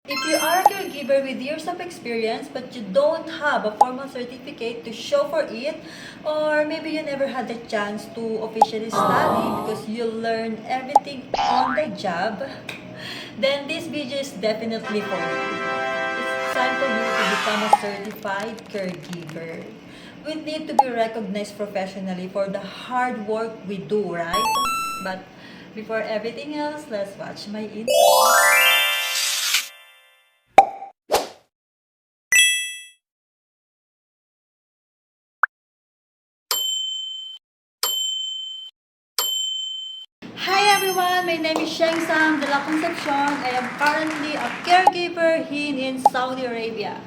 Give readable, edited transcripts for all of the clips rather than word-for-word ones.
If you are a caregiver with years of experience but you don't have a formal certificate to show for it, or maybe you never had the chance to officially study because you learned everything on the job, then this video is definitely for you. It's time for you to become a certified caregiver. We need to be recognized professionally for the hard work we do, right? But before everything else, let's watch my intro. Hi everyone, my name is Sheng Sam de la Concepcion. I am currently a caregiver here in Saudi Arabia.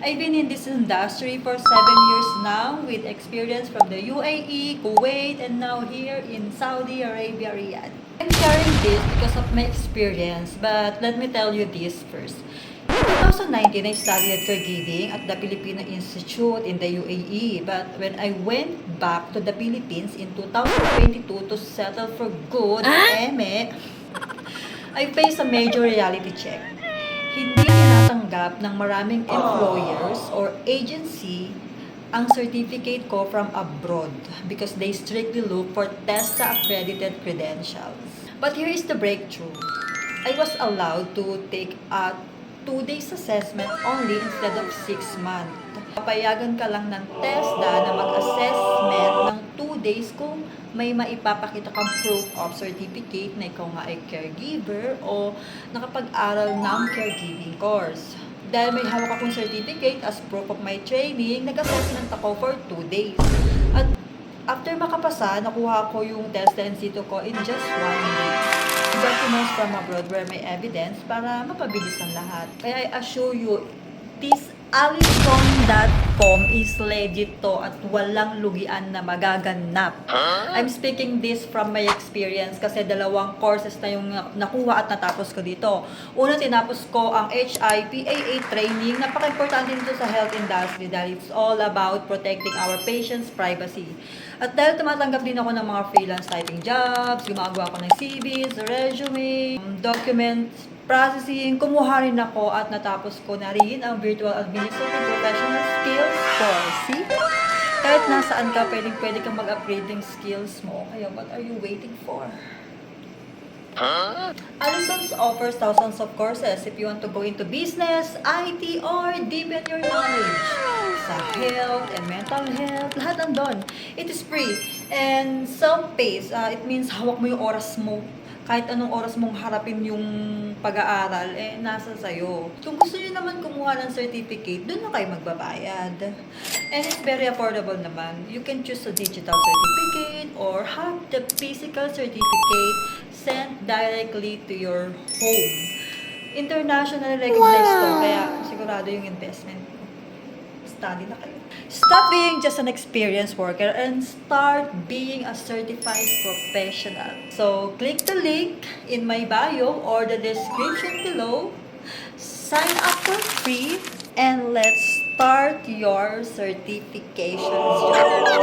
I've been in this industry for 7 years now with experience from the UAE, Kuwait, and now here in Saudi Arabia, Riyadh. I'm sharing this because of my experience, but let me tell you this first. In 2019, I studied caregiving at the Filipino Institute in the UAE. But when I went back to the Philippines in 2022 to settle for good, I faced a major reality check. Hindi tinatanggap ng maraming employers or agency ang certificate ko from abroad because they strictly look for TESTA accredited credentials. But here is the breakthrough. I was allowed to take a 2 days assessment only instead of 6 months. Papayagan ka lang ng TESDA na mag-assessment ng 2 days kung may maipapakita kang proof of certificate na ikaw nga ay caregiver o nakapag-aral ng caregiving course. Dahil may hawak akong certificate as proof of my training, nag-assessment ako for 2 days. At after makapasa, nakuha ko yung TESDA and CITO ko in just 1 day. Documents from abroad were may evidence para mapabilis ang lahat. Kaya I assure you, this Alison.com is legit to at walang lugian na magaganap. I'm speaking this from my experience kasi 2 courses na yung nakuha at natapos ko dito. Una, tinapos ko ang HIPAA training. Napaka-importante nito sa health industry dahil it's all about protecting our patients' privacy. At dahil tumatanggap din ako ng mga freelance typing jobs, gumagawa ko ng CVs, resume, documents, processing, kumuha rin ako at natapos ko na rin ang Virtual Administrative Professional Skills course. See? Kahit nasaan ka, pwede kang mag-upgrade ng skills mo. Kaya what are you waiting for? Allison's offers thousands of courses if you want to go into business, IT, or deepen your knowledge sa health and mental health. Lahat nandun. It is free and self-paced. It means hawak mo yung oras mo. Kahit anong oras mong harapin yung pag-aaral, nasa sayo. Kung gusto niyo naman kumuha ng certificate, doon na kayo magbabayad. And it's very affordable naman. You can choose a digital certificate or have the physical certificate sent directly to your home. Internationally recognized to, kaya sigurado yung investment ko. Study na kayo. Stop being just an experienced worker and start being a certified professional. So, click the link in my bio or the description below. Sign up for free and let's start your certifications journey.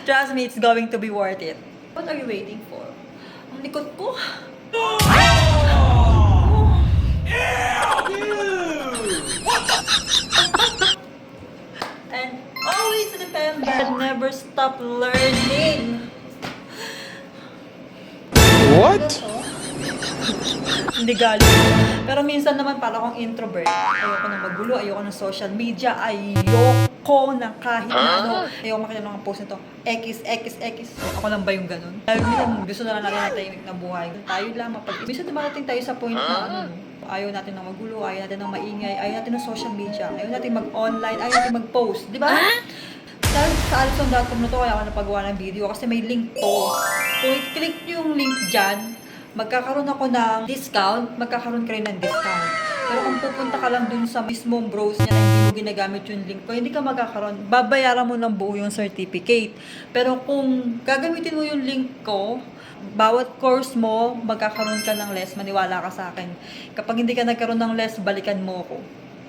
Trust me, it's going to be worth it. What are you waiting for? Ang likod ko. And always remember, never stop learning. What? Hindi galing. Pero minsan naman para akong introvert. Ayoko na magulo, ayoko ng social media, ayoko ng kahit na ano. Ayoko makita ng mga post nito. X. Ako lang ba yung ganun? Dahil minsan gusto na lang natin ng tahimik na buhay. Tayo lang minsan dumarating tayo sa point na ayaw natin ng magulo, ayaw natin ng maingay, ayaw natin ng social media, ayaw natin mag-online, ayaw natin mag-post, di ba? Dahil sa Alison.com na to, kaya ako napagawa ng video kasi may link to. Kung i-click nyo yung link dyan, magkakaroon ako ng discount, magkakaroon ka rin ng discount. Pero kung pupunta ka lang dun sa mismong browse niya na hindi mo ginagamit yung link ko, hindi ka magkakaroon. Babayaran mo ng buo yung certificate. Pero kung gagamitin mo yung link ko, bawat course mo, magkakaroon ka ng less, maniwala ka sa akin. Kapag hindi ka nagkaroon ng less, balikan mo ako.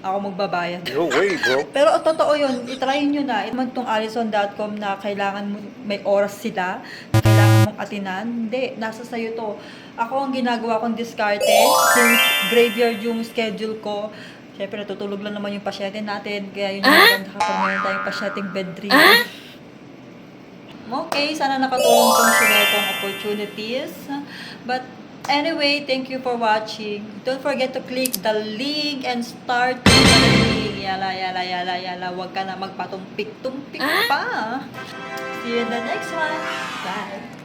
Ako magbabayad. No way, bro. Pero totoo yun, itry nyo na. Ito man itong Alison.com na kailangan mo, may oras sila. kailangan mong atinan. Hindi, nasa sayo to. Ako ang ginagawa kong diskarte since graveyard yung schedule ko. Siyempre, natutulog lang naman yung pasyente natin. Kaya yun yung maganda kapag meron tayong pasyenteng bedridden. Okay, sana nakatulong tong share kong opportunities. But anyway, thank you for watching. Don't forget to click the link and start following. Yala, yala, yala, yala. Huwag ka na magpatumpik-tumpik pa. See you in the next one. Bye.